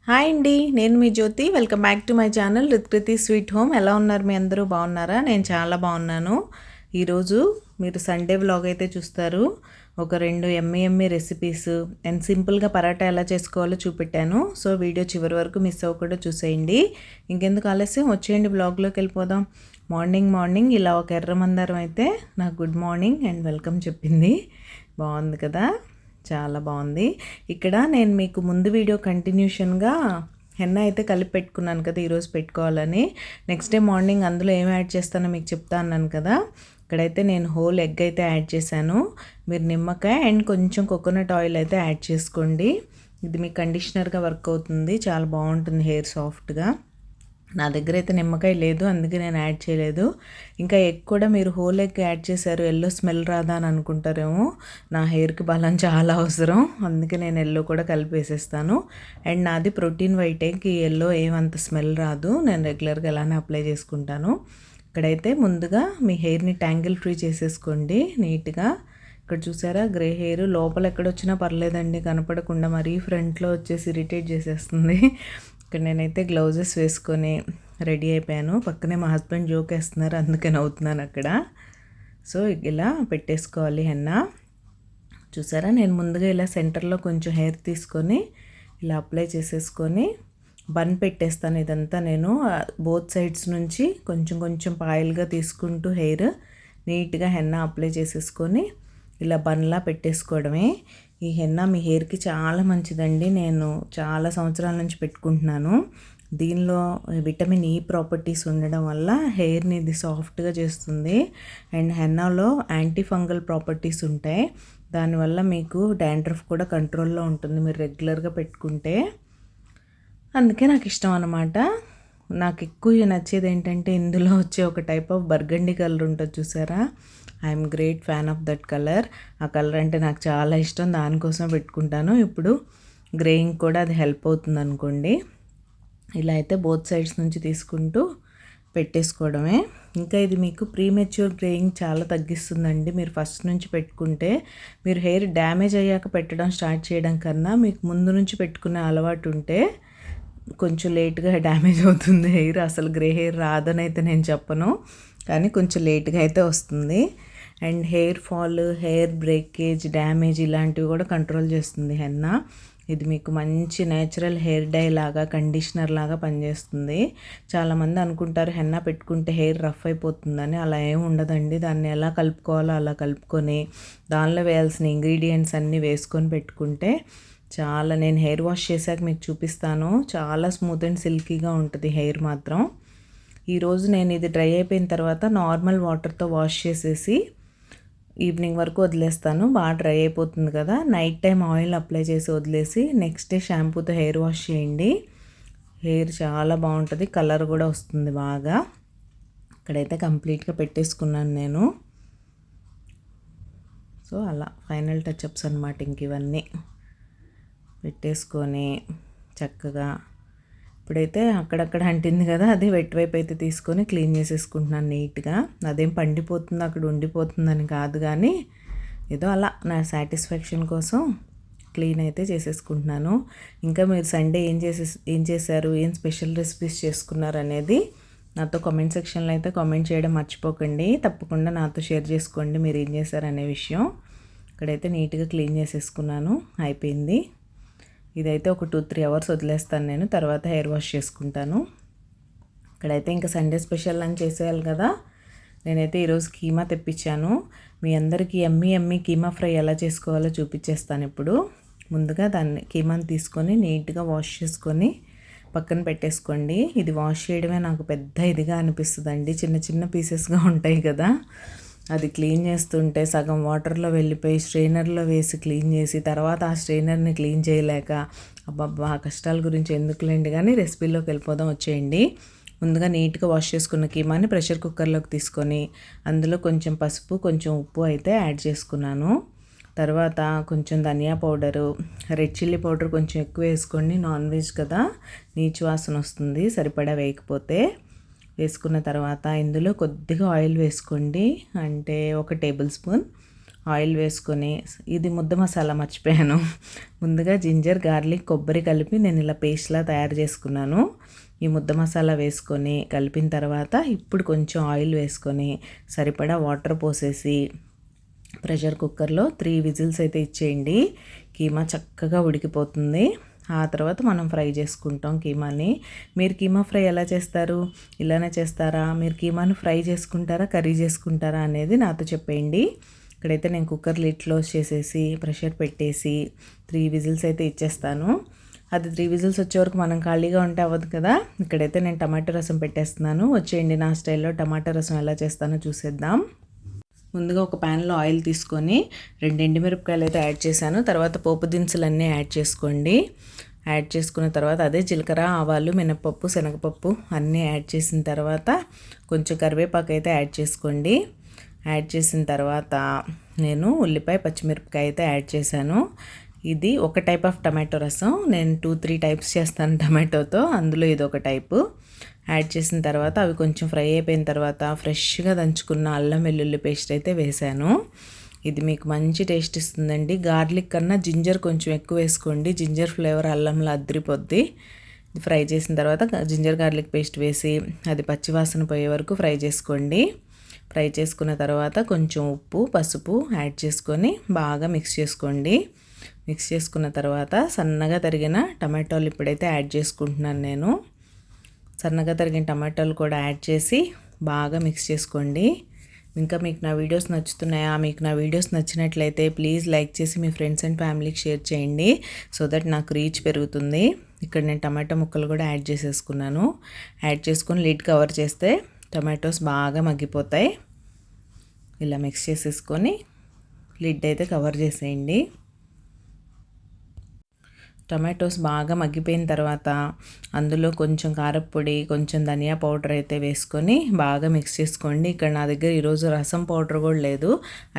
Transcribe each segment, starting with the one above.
Hi అండి, నేను మీ Jyoti. Welcome back to my channel Rithkriti sweet home. ఎలా ఉన్నారు? మీ అందరూ బాగున్నారా? నేను చాలా బాగున్నాను. ఈరోజు మీరు సండే వ్లాగ్ అయితే చూస్తారు. ఒక 2 ఎమ్మి రెసిపీస్ అండ్ సింపుల్గా పరాటా ఎలా చేసుకోవాలో చూపెట్టాను. సో వీడియో చివరి వరకు మిస్ అవ్వకుండా చూసేయండి. ఇంకెందుకు ఆలస్యం, వచ్చేయండి వ్లాగ్లోకి వెళ్ళిపోదాం. మార్నింగ్ ఇలా ఒక ఎర్ర మందారం అయితే నాకు గుడ్ మార్నింగ్ అండ్ వెల్కమ్ చెప్పింది. బాగుంది కదా, చాలా బాగుంది. ఇక్కడ నేను మీకు ముందు వీడియో కంటిన్యూషన్గా హెన్న అయితే కలిపి పెట్టుకున్నాను కదా, ఈరోజు పెట్టుకోవాలని. నెక్స్ట్ డే మార్నింగ్ అందులో ఏం యాడ్ చేస్తానో మీకు చెప్తా అన్నాను కదా. ఇక్కడైతే నేను హోల్ ఎగ్ అయితే యాడ్ చేశాను. మీరు నిమ్మకాయ అండ్ కొంచెం కోకోనట్ ఆయిల్ అయితే యాడ్ చేసుకోండి. ఇది మీకు కండిషనర్గా వర్క్ అవుతుంది, చాలా బాగుంటుంది హెయిర్ సాఫ్ట్గా. నా దగ్గర అయితే నిమ్మకాయ లేదు, అందుకే నేను యాడ్ చేయలేదు. ఇంకా ఎగ్ కూడా మీరు హోల్ ఎగ్ యాడ్ చేశారు, ఎల్లో స్మెల్ రాదా అని అనుకుంటారేమో. నా హెయిర్కి బలం చాలా అవసరం, అందుకే నేను ఎల్లో కూడా కలిపేసేస్తాను. అండ్ నాది ప్రోటీన్ వైట్ ఎగ్, ఈ ఎల్లో ఏమంత స్మెల్ రాదు, నేను రెగ్యులర్గా అలానే అప్లై చేసుకుంటాను. ఇక్కడైతే ముందుగా మీ హెయిర్ని ట్యాంగిల్ ఫ్రీ చేసేసుకోండి నీట్గా. ఇక్కడ చూసారా, గ్రే హెయిర్ లోపల ఎక్కడొచ్చినా పర్లేదండి, కనపడకుండా మరీ ఫ్రంట్లో వచ్చేసి ఇరిటేట్ చేసేస్తుంది. ఇక్కడ నేనైతే గ్లౌజెస్ వేసుకొని రెడీ అయిపోయాను. పక్కనే మా హస్బెండ్ జోక్ వేస్తున్నారు, అందుకే నవ్వుతున్నాను అక్కడ. సో ఇలా పెట్టేసుకోవాలి హెన్న. చూసారా, నేను ముందుగా ఇలా సెంటర్లో కొంచెం హెయిర్ తీసుకొని ఇలా అప్లై చేసేసుకొని బన్ పెట్టేస్తాను. ఇదంతా నేను బోత్ సైడ్స్ నుంచి కొంచెం కొంచెం పాయిల్గా తీసుకుంటూ హెయిర్ నీట్గా హెన్న అప్లై చేసేసుకొని ఇలా బన్లా పెట్టేసుకోవడమే. ఈ హెన్న మీ హెయిర్కి చాలా మంచిదండి, నేను చాలా సంవత్సరాల నుంచి పెట్టుకుంటున్నాను. దీనిలో విటమిన్ ఈ ప్రాపర్టీస్ ఉండడం వల్ల హెయిర్ని ఇది సాఫ్ట్గా చేస్తుంది. అండ్ హెన్నాలో యాంటీ ఫంగల్ ప్రాపర్టీస్ ఉంటాయి, దానివల్ల మీకు డాండ్రఫ్ కూడా కంట్రోల్లో ఉంటుంది మీరు రెగ్యులర్గా పెట్టుకుంటే. అందుకే నాకు ఇష్టం అన్నమాట. నాకు ఎక్కువ నచ్చేది ఏంటంటే ఇందులో వచ్చే ఒక టైప్ ఆఫ్ బర్గండీ కలర్ ఉంటుంది చూసారా, I'm great fan of that colour. ఆ కలర్ అంటే నాకు చాలా ఇష్టం, దానికోసం పెట్టుకుంటాను. ఇప్పుడు గ్రేయింగ్ కూడా అది హెల్ప్ అవుతుంది అనుకోండి. ఇలా అయితే బోత్ సైడ్స్ నుంచి తీసుకుంటూ పెట్టేసుకోవడమే. ఇంకా ఇది మీకు ప్రీమెచ్యూర్ గ్రేయింగ్ చాలా తగ్గిస్తుందండి. మీరు ఫస్ట్ నుంచి పెట్టుకుంటే, మీరు హెయిర్ డ్యామేజ్ అయ్యాక పెట్టడం స్టార్ట్ చేయడం కన్నా మీకు ముందు నుంచి పెట్టుకునే అలవాటు ఉంటే కొంచెం లేట్గా డ్యామేజ్ అవుతుంది హెయిర్. అసలు గ్రే హెయిర్ రాదని అయితే నేను చెప్పను, కానీ కొంచెం లేట్గా అయితే వస్తుంది. And hair fall, hair breakage, damage ఇలాంటివి కూడా కంట్రోల్ చేస్తుంది హెన్న. ఇది మీకు మంచి నేచురల్ హెయిర్ డై లాగా, కండిషనర్ లాగా పనిచేస్తుంది. చాలామంది అనుకుంటారు హెన్న పెట్టుకుంటే హెయిర్ రఫ్ అయిపోతుందని, అలా ఏమి ఉండదండి. దాన్ని ఎలా కలుపుకోవాలో అలా కలుపుకొని దానిలో వేయాల్సిన ఇంగ్రీడియంట్స్ అన్నీ వేసుకొని పెట్టుకుంటే చాలా, నేను హెయిర్ వాష్ చేశాక మీకు చూపిస్తాను, చాలా స్మూత్ అండ్ సిల్కీగా ఉంటుంది హెయిర్ మాత్రం. ఈరోజు నేను ఇది డ్రై అయిపోయిన తర్వాత నార్మల్ వాటర్తో వాష్ చేసేసి ఈవినింగ్ వరకు వదిలేస్తాను. బాగా డ్రై అయిపోతుంది కదా, నైట్ టైం ఆయిల్ అప్లై చేసి వదిలేసి నెక్స్ట్ డే షాంపూతో హెయిర్ వాష్ చేయండి. హెయిర్ చాలా బాగుంటుంది, కలర్ కూడా వస్తుంది బాగా. ఇక్కడైతే కంప్లీట్గా పెట్టేసుకున్నాను నేను. సో అలా ఫైనల్ టచ్అప్స్ అనమాట. ఇంక ఇవన్నీ పెట్టేసుకొని చక్కగా ఇప్పుడైతే అక్కడక్కడ అంటింది కదా, అదే వెట్ వైపు అయితే తీసుకొని క్లీన్ చేసేసుకుంటున్నాను నీట్గా. అదేం పండిపోతుంది అక్కడ ఉండిపోతుందని కాదు, కానీ ఏదో అలా నా సాటిస్ఫాక్షన్ కోసం క్లీన్ అయితే చేసేసుకుంటున్నాను. ఇంకా మీరు సండే ఏం చేశారు, ఏం స్పెషల్ రెసిపీస్ చేసుకున్నారు అనేది నాతో కామెంట్ సెక్షన్లో అయితే కామెంట్ చేయడం మర్చిపోకండి. తప్పకుండా నాతో షేర్ చేసుకోండి మీరు ఏం చేశారు అనే విషయం. ఇక్కడైతే నీట్గా క్లీన్ చేసేసుకున్నాను, అయిపోయింది. ఇదైతే ఒక 2-3 అవర్స్ వదిలేస్తాను నేను, తర్వాత హెయిర్ వాష్ చేసుకుంటాను. ఇక్కడైతే ఇంకా సండే స్పెషల్ అని చేసేయాలి కదా. నేనైతే ఈరోజు కీమా తెప్పించాను. మీ అందరికీ ఎమ్మి కీమా ఫ్రై ఎలా చేసుకోవాలో చూపించేస్తాను ఇప్పుడు. ముందుగా కీమాని తీసుకొని నీట్గా వాష్ చేసుకొని పక్కన పెట్టేసుకోండి. ఇది వాష్ చేయడమే నాకు పెద్ద ఇదిగా అనిపిస్తుందండి, చిన్న చిన్న పీసెస్గా ఉంటాయి కదా. అది క్లీన్ చేస్తుంటే సగం వాటర్లో వెళ్ళిపోయి స్ట్రెయినర్లో వేసి క్లీన్ చేసి తర్వాత ఆ స్ట్రెయినర్ని క్లీన్ చేయలేక అబ్బబ్బా కష్టాల గురించి ఎందుకులేండి, కానీ రెసిపీలోకి వెళ్ళిపోదాం, వచ్చేయండి. ముందుగా నీట్గా వాష్ చేసుకున్న కీమాని ప్రెషర్ కుక్కర్లోకి తీసుకొని అందులో కొంచెం పసుపు, కొంచెం ఉప్పు అయితే యాడ్ చేసుకున్నాను. తర్వాత కొంచెం ధనియా పౌడరు, రెడ్ చిల్లీ పౌడర్ కొంచెం ఎక్కువ వేసుకోండి, నాన్ వెజ్ కదా నీచు వాసన వస్తుంది సరిపడా వేయకపోతే. వేసుకున్న తర్వాత ఇందులో కొద్దిగా ఆయిల్ వేసుకోండి, అంటే 1 టేబుల్ స్పూన్ ఆయిల్ వేసుకొని, ఇది ముద్ద మసాలా మర్చిపోయాను. ముందుగా జింజర్, గార్లిక్, కొబ్బరి కలిపి నేను ఇలా పేస్ట్లా తయారు చేసుకున్నాను. ఈ ముద్ద మసాలా వేసుకొని కలిపిన తర్వాత ఇప్పుడు కొంచెం ఆయిల్ వేసుకొని సరిపడా వాటర్ పోసేసి ప్రెషర్ కుక్కర్లో 3 విజిల్స్ అయితే ఇచ్చేయండి. కీమా చక్కగా ఉడికిపోతుంది. ఆ తర్వాత మనం ఫ్రై చేసుకుంటాం కీమాని. మీరు కీమా ఫ్రై ఎలా చేస్తారు? ఇలానే చేస్తారా? మీరు కీమాను ఫ్రై చేసుకుంటారా, కర్రీ చేసుకుంటారా అనేది నాతో చెప్పేయండి. ఇక్కడైతే నేను కుక్కర్ లిడ్ క్లోజ్ చేసేసి ప్రెషర్ పెట్టేసి 3 విజిల్స్ అయితే ఇచ్చేస్తాను. అది 3 విజిల్స్ వచ్చే వరకు మనం ఖాళీగా ఉంటే అవ్వదు కదా. ఇక్కడైతే నేను టమాటో రసం పెట్టేస్తున్నాను. వచ్చేయండి నా స్టైల్లో టమాటో రసం ఎలా చేస్తానో చూసేద్దాం. ముందుగా ఒక ప్యాన్లో ఆయిల్ తీసుకొని 2 ఎండుమిరపకాయలు అయితే యాడ్ చేశాను. తర్వాత పోపు దినుసులన్నీ యాడ్ చేసుకోండి. యాడ్ చేసుకున్న తర్వాత అదే జీలకర్ర, ఆవాలు, మినపప్పు, శనగపప్పు అన్నీ యాడ్ చేసిన తర్వాత కొంచెం కరివేపాకు అయితే యాడ్ చేసుకోండి. యాడ్ చేసిన తర్వాత నేను ఉల్లిపాయ, పచ్చిమిరపకాయ అయితే యాడ్ చేశాను. ఇది ఒక టైప్ ఆఫ్ టమాటో రసం. నేను 2-3 టైప్స్ చేస్తాను టమాటోతో, అందులో ఇది ఒక టైపు. యాడ్ చేసిన తర్వాత అవి కొంచెం ఫ్రై అయిపోయిన తర్వాత ఫ్రెష్గా దంచుకున్న అల్లం వెల్లుల్లి పేస్ట్ అయితే వేశాను. ఇది మీకు మంచి టేస్ట్ ఇస్తుందండి. గార్లిక్ కన్నా జింజర్ కొంచెం ఎక్కువ వేసుకోండి. జింజర్ ఫ్లేవర్ అల్లంలో అద్రిపోద్ది. ఫ్రై చేసిన తర్వాత జింజర్ గార్లిక్ పేస్ట్ వేసి అది పచ్చివాసన పోయే వరకు ఫ్రై చేసుకోండి. ఫ్రై చేసుకున్న తర్వాత కొంచెం ఉప్పు, పసుపు యాడ్ చేసుకొని బాగా మిక్స్ చేసుకోండి. మిక్స్ చేసుకున్న తర్వాత సన్నగా తరిగిన టమాటోలు ఇప్పుడైతే యాడ్ చేసుకుంటున్నాను నేను. సన్నగా తరిగిన టమాటాలు కూడా యాడ్ చేసి బాగా మిక్స్ చేసుకోండి. ఇంకా మీకు నా వీడియోస్ నచ్చుతున్నాయా? మీకు నా వీడియోస్ నచ్చినట్లయితే ప్లీజ్ లైక్ చేసి మీ ఫ్రెండ్స్ అండ్ ఫ్యామిలీకి షేర్ చేయండి. సో దట్ నాకు రీచ్ పెరుగుతుంది. ఇక్కడ నేను టమాటా ముక్కలు కూడా యాడ్ చేసేసుకున్నాను. యాడ్ చేసుకొని లిడ్ కవర్ చేస్తే టమాటోస్ బాగా మగ్గిపోతాయి. ఇలా మిక్స్ చేసేసుకొని లిడ్ అయితే కవర్ చేసేయండి. టమాటోస్ బాగా మగ్గిపోయిన తర్వాత అందులో కొంచెం కారప్పొడి, కొంచెం ధనియా పౌడర్ అయితే వేసుకొని బాగా మిక్స్ చేసుకోండి. ఇక్కడ నా దగ్గర ఈరోజు రసం పౌడర్ కూడా లేదు,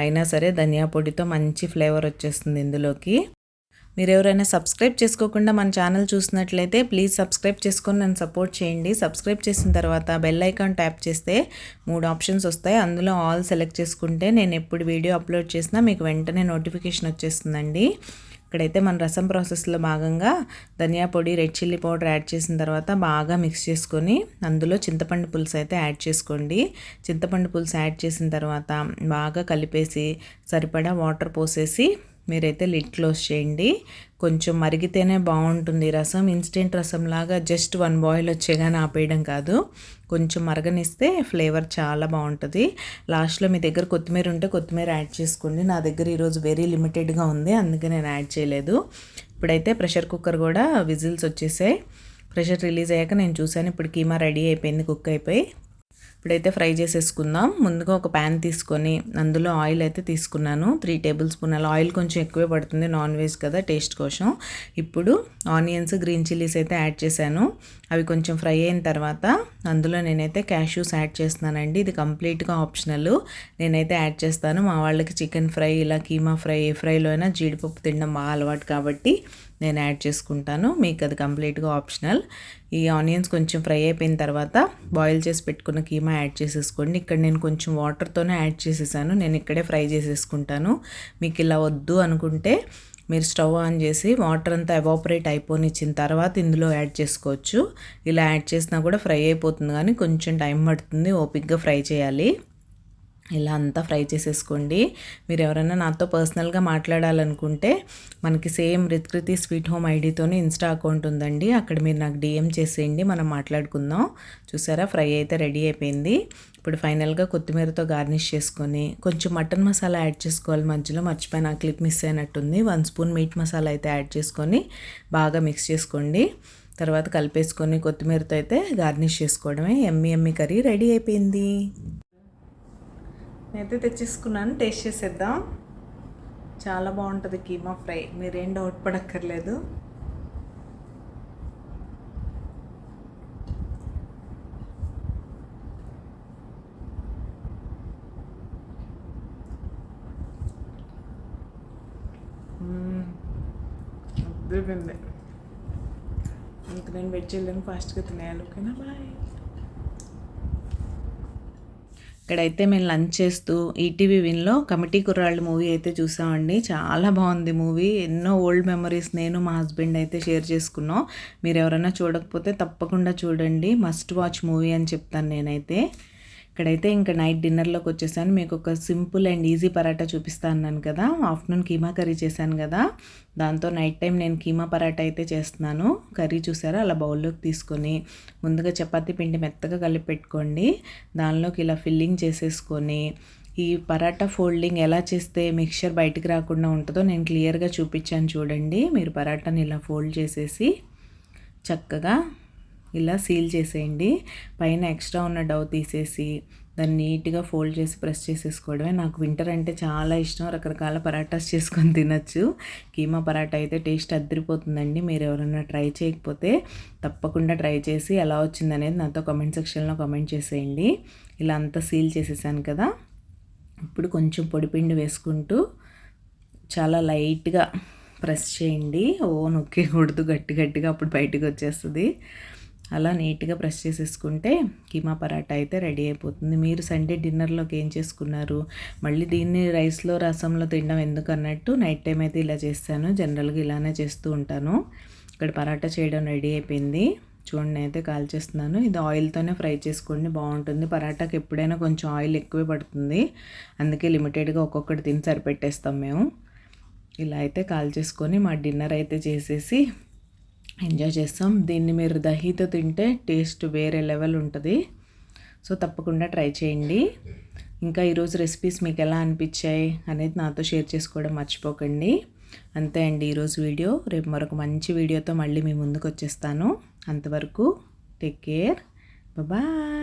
అయినా సరే ధనియా పొడితో మంచి ఫ్లేవర్ వచ్చేస్తుంది ఇందులోకి. మీరు ఎవరైనా సబ్స్క్రైబ్ చేసుకోకుండా మన ఛానల్ చూసినట్లయితే ప్లీజ్ సబ్స్క్రైబ్ చేసుకొని నన్ను సపోర్ట్ చేయండి. సబ్స్క్రైబ్ చేసిన తర్వాత బెల్ ఐకాన్ ట్యాప్ చేస్తే 3 ఆప్షన్స్ వస్తాయి. అందులో ఆల్ సెలెక్ట్ చేసుకుంటే నేను ఎప్పుడు వీడియో అప్లోడ్ చేసినా మీకు వెంటనే నోటిఫికేషన్ వచ్చేస్తుందండి. ఇక్కడైతే మన రసం ప్రాసెస్లో భాగంగా ధనియా పొడి, రెడ్ చిల్లీ పౌడర్ యాడ్ చేసిన తర్వాత బాగా మిక్స్ చేసుకొని అందులో చింతపండు పులుసు అయితే యాడ్ చేసుకోండి. చింతపండు పులుసు యాడ్ చేసిన తర్వాత బాగా కలిపేసి సరిపడా వాటర్ పోసేసి మీరైతే లిడ్ క్లోజ్ చేయండి. కొంచెం మరిగితేనే బాగుంటుంది రసం. ఇన్స్టెంట్ రసం లాగా జస్ట్ 1 బాయిల్ వచ్చేగానే ఆపేయడం కాదు, కొంచెం మరగనిస్తే ఫ్లేవర్ చాలా బాగుంటుంది. లాస్ట్లో మీ దగ్గర కొత్తిమీర ఉంటే కొత్తిమీర యాడ్ చేసుకోండి. నా దగ్గర ఈరోజు వెరీ లిమిటెడ్గా ఉంది, అందుకే నేను యాడ్ చేయలేదు. ఇప్పుడైతే ప్రెషర్ కుక్కర్ కూడా విజిల్స్ వచ్చేసాయి. ప్రెషర్ రిలీజ్ అయ్యాక నేను చూశాను. ఇప్పుడు కీమా రెడీ అయిపోయింది, కుక్ అయిపోయి. ఇప్పుడైతే ఫ్రై చేసేసుకుందాం. ముందుగా ఒక ప్యాన్ తీసుకొని అందులో ఆయిల్ అయితే తీసుకున్నాను. 3 టేబుల్ స్పూన్ల ఆయిల్, కొంచెం ఎక్కువే పడుతుంది, నాన్ వెజ్ కదా, టేస్ట్ కోసం. ఇప్పుడు ఆనియన్స్, గ్రీన్ చిల్లీస్ అయితే యాడ్ చేశాను. అవి కొంచెం ఫ్రై అయిన తర్వాత అందులో నేనైతే క్యాష్యూస్ యాడ్ చేస్తున్నానండి. ఇది కంప్లీట్గా ఆప్షనల్, నేనైతే యాడ్ చేస్తాను. మా వాళ్ళకి చికెన్ ఫ్రై, ఇలా కీమా ఫ్రై, ఏ ఫ్రైలో అయినా జీడిపప్పు తినడం బాగా అలవాటు కాబట్టి నేను యాడ్ చేసుకుంటాను. మీకు అది కంప్లీట్గా ఆప్షనల్. ఈ ఆనియన్స్ కొంచెం ఫ్రై అయిపోయిన తర్వాత బాయిల్ చేసి పెట్టుకున్న కీమా యాడ్ చేసేసుకోండి. ఇక్కడ నేను కొంచెం వాటర్తోనే యాడ్ చేసేసాను. నేను ఇక్కడే ఫ్రై చేసేసుకుంటాను. మీకు ఇలా వద్దు అనుకుంటే మీరు స్టవ్ ఆన్ చేసి వాటర్ అంతా ఎవాపరేట్ అయిపోనిచ్చిన తర్వాత ఇందులో యాడ్ చేసుకోవచ్చు. ఇలా యాడ్ చేసినా కూడా ఫ్రై అయిపోతుంది, కానీ కొంచెం టైం పడుతుంది, ఓపిక్గా ఫ్రై చేయాలి. ఇలా అంతా ఫ్రై చేసేసుకోండి. మీరు ఎవరైనా నాతో పర్సనల్గా మాట్లాడాలనుకుంటే మనకి సేమ్ రిత్కృతి స్వీట్ హోమ్ ఐడితోనే ఇన్స్టా అకౌంట్ ఉందండి, అక్కడ మీరు నాకు డిఎం చేసేయండి, మనం మాట్లాడుకుందాం. చూసారా, ఫ్రై అయితే రెడీ అయిపోయింది. ఇప్పుడు ఫైనల్గా కొత్తిమీరతో గార్నిష్ చేసుకొని కొంచెం మటన్ మసాలా యాడ్ చేసుకోవాలి. మధ్యలో మర్చిపోయిన క్లిప్ మిస్ అయినట్టుంది. 1 స్పూన్ మీట్ మసాలా అయితే యాడ్ చేసుకొని బాగా మిక్స్ చేసుకోండి. తర్వాత కలిపేసుకొని కొత్తిమీరతో అయితే గార్నిష్ చేసుకోవడమే. ఎమ్మి ఎమ్మి కర్రీ రెడీ అయిపోయింది. నేనైతే తెచ్చేసుకున్నాను, టేస్ట్ చేసేద్దాం. చాలా బాగుంటుంది కీమా ఫ్రై, మీరేం డౌట్ పడక్కర్లేదు. అద్భుతంగా. ఇంక నేను వెజ్ వెళ్ళాను, ఫాస్ట్గా తినేయాలి. ఓకేనా, బాయ్. ఇక్కడైతే మేము లంచ్ చేస్తూ ఈటీవీ విన్లో కమిటీ కుర్రాళ్ళు మూవీ అయితే చూసామండి. చాలా బాగుంది మూవీ. ఎన్నో ఓల్డ్ మెమరీస్ నేను మా హస్బెండ్ అయితే షేర్ చేసుకున్నాం. మీరు ఎవరైనా చూడకపోతే తప్పకుండా చూడండి. మస్ట్ వాచ్ మూవీ అని చెప్తాను నేనైతే. ఇక్కడైతే ఇంకా నైట్ డిన్నర్లోకి వచ్చేసాను. మీకు ఒక సింపుల్ అండ్ ఈజీ పరాటా చూపిస్తా అన్నాను కదా. ఆఫ్టర్నూన్ కీమా కర్రీ చేశాను కదా, దాంతో నైట్ టైం నేను కీమా పరాటా అయితే చేస్తున్నాను. కర్రీ చూసారా అలా బౌల్లోకి తీసుకొని ముందుగా చపాతీ పిండి మెత్తగా కలిపి పెట్టుకోండి. దానిలోకి ఇలా ఫిల్లింగ్ చేసేసుకొని ఈ పరాటా ఫోల్డింగ్ ఎలా చేస్తే మిక్చర్ బయటికి రాకుండా ఉంటుందో నేను క్లియర్గా చూపించాను చూడండి. మీరు పరాటాని ఇలా ఫోల్డ్ చేసేసి చక్కగా ఇలా సీల్ చేసేయండి. పైన ఎక్స్ట్రా ఉన్న డౌ తీసేసి దాన్ని నీట్గా ఫోల్డ్ చేసి ప్రెస్ చేసేసుకోవడమే. నాకు వింటర్ అంటే చాలా ఇష్టం. రకరకాల పరాటాస్ చేసుకొని తినచ్చు. కీమా పరాటా అయితే టేస్ట్ అద్దరిపోతుందండి. మీరు ఎవరైనా ట్రై చేయకపోతే తప్పకుండా ట్రై చేసి ఎలా వచ్చిందనేది నాతో కామెంట్ సెక్షన్లో కామెంట్ చేసేయండి. ఇలా అంతా సీల్ చేసేసాను కదా. ఇప్పుడు కొంచెం పొడిపిండి వేసుకుంటూ చాలా లైట్గా ప్రెస్ చేయండి. నొక్కేకూడదు గట్టిగా, అప్పుడు బయటకు వచ్చేస్తుంది. అలా నీట్గా ప్రెస్ చేసేసుకుంటే కీమా పరాటా అయితే రెడీ అయిపోతుంది. మీరు సండే డిన్నర్లోకి ఏం చేసుకున్నారు? మళ్ళీ దీన్ని రైస్లో రసంలో తినడం ఎందుకు అన్నట్టు నైట్ టైం అయితే ఇలా చేస్తాను. జనరల్గా ఇలానే చేస్తూ ఉంటాను. ఇక్కడ పరాటా చేయడం రెడీ అయిపోయింది. చూడండి అయితే కాల్ చేస్తున్నాను. ఇది ఆయిల్తోనే ఫ్రై చేసుకోండి, బాగుంటుంది. పరాటాకి ఎప్పుడైనా కొంచెం ఆయిల్ ఎక్కువే పడుతుంది. అందుకే లిమిటెడ్గా ఒక్కొక్కటి తిని సరిపెట్టేస్తాం మేము. ఇలా అయితే కాల్ చేసుకొని మా డిన్నర్ అయితే చేసేసి ఎంజాయ్ చేస్తాం. దీన్ని మీరు దహీతో తింటే టేస్ట్ వేరే లెవెల్ ఉంటుంది. సో తప్పకుండా ట్రై చేయండి. ఇంకా ఈరోజు రెసిపీస్ మీకు ఎలా అనిపించాయి అనేది నాతో షేర్ చేసుకోవడం మర్చిపోకండి. అంతే అండి ఈరోజు వీడియో. రేపు మరొక మంచి వీడియోతో మళ్ళీ మీ ముందుకు వచ్చేస్తాను. అంతవరకు టేక్ కేర్, బాయ్.